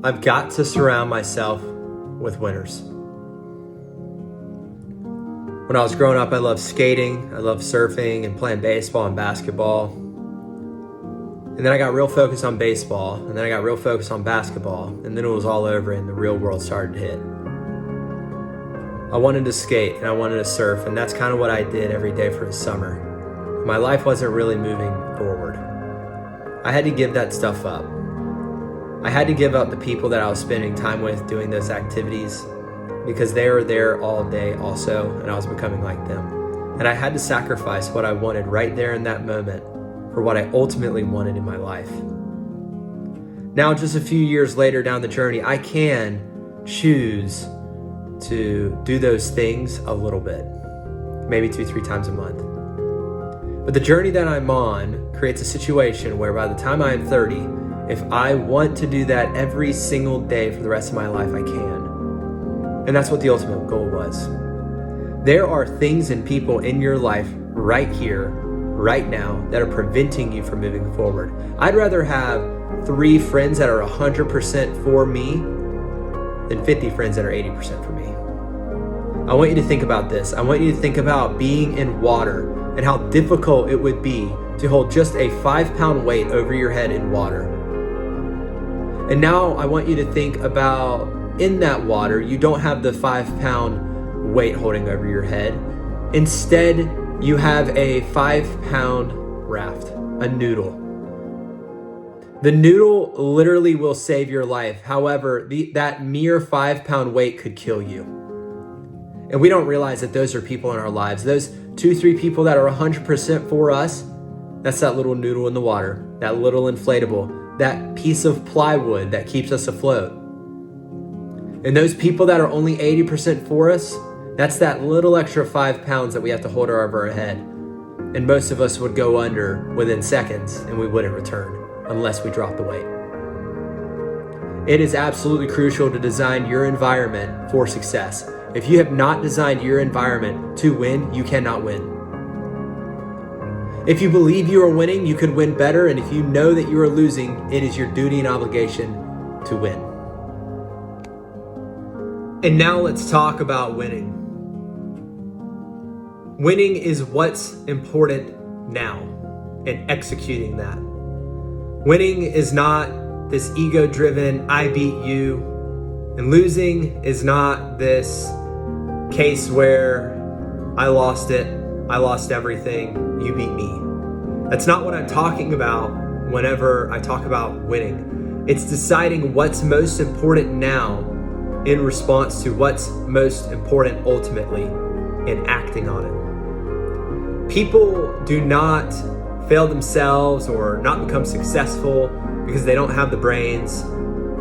I've got to surround myself with winners. When I was growing up, I loved skating, I loved surfing and playing baseball and basketball. And then I got real focused on baseball, and then I got real focused on basketball, and then it was all over and the real world started to hit. I wanted to skate and I wanted to surf, and that's kind of what I did every day for the summer. My life wasn't really moving forward. I had to give that stuff up. I had to give up the people that I was spending time with doing those activities because they were there all day also, and I was becoming like them. And I had to sacrifice what I wanted right there in that moment for what I ultimately wanted in my life. Now, just a few years later down the journey, I can choose to do those things a little bit, maybe 2-3 times a month. But the journey that I'm on creates a situation where by the time I am 30, if I want to do that every single day for the rest of my life, I can. And that's what the ultimate goal was. There are things and people in your life right here, right now, that are preventing you from moving forward. I'd rather have 3 friends that are 100% for me than 50 friends that are 80% for me. I want you to think about this. I want you to think about being in water and how difficult it would be to hold just a 5-pound weight over your head in water. And now I want you to think about in that water, you don't have the 5-pound weight holding over your head. Instead, you have a 5-pound raft, a noodle. The noodle literally will save your life. However, that mere 5-pound weight could kill you. And we don't realize that those are people in our lives. Those 2-3 people that are 100% for us, that's that little noodle in the water, that little inflatable, that piece of plywood that keeps us afloat. And those people that are only 80% for us, that's that little extra 5 pounds that we have to hold over our head. And most of us would go under within seconds and we wouldn't return unless we drop the weight. It is absolutely crucial to design your environment for success. If you have not designed your environment to win, you cannot win. If you believe you are winning, you could win better. And if you know that you are losing, it is your duty and obligation to win. And now let's talk about winning. Winning is what's important now and executing that. Winning is not this ego-driven, I beat you. And losing is not this case where I lost it, I lost everything, you beat me. That's not what I'm talking about whenever I talk about winning. It's deciding what's most important now in response to what's most important ultimately and acting on it. People do not fail themselves or not become successful because they don't have the brains,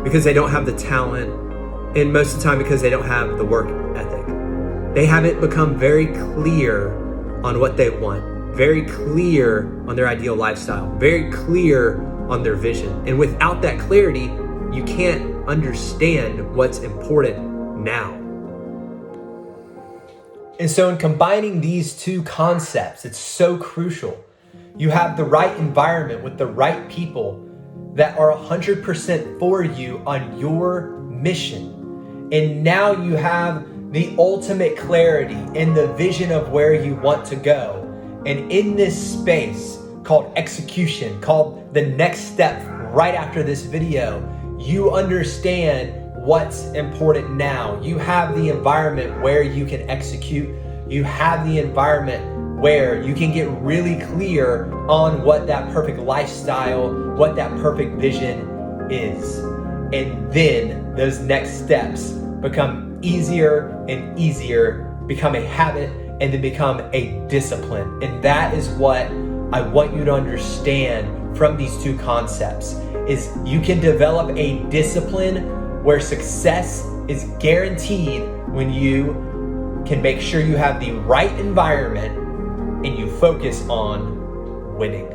because they don't have the talent, and most of the time because they don't have the work ethic. They haven't become very clear on what they want, very clear on their ideal lifestyle, very clear on their vision. And without that clarity, you can't understand what's important now. And so in combining these two concepts, it's so crucial. You have the right environment with the right people that are 100% for you on your mission. And now you have the ultimate clarity and the vision of where you want to go. And in this space called execution, called the next step right after this video, you understand what's important now. You have the environment where you can execute. You have the environment where you can get really clear on what that perfect lifestyle, what that perfect vision is. And then those next steps become easier and easier, become a habit, and then become a discipline. And that is what I want you to understand from these two concepts, is you can develop a discipline where success is guaranteed when you can make sure you have the right environment and you focus on winning.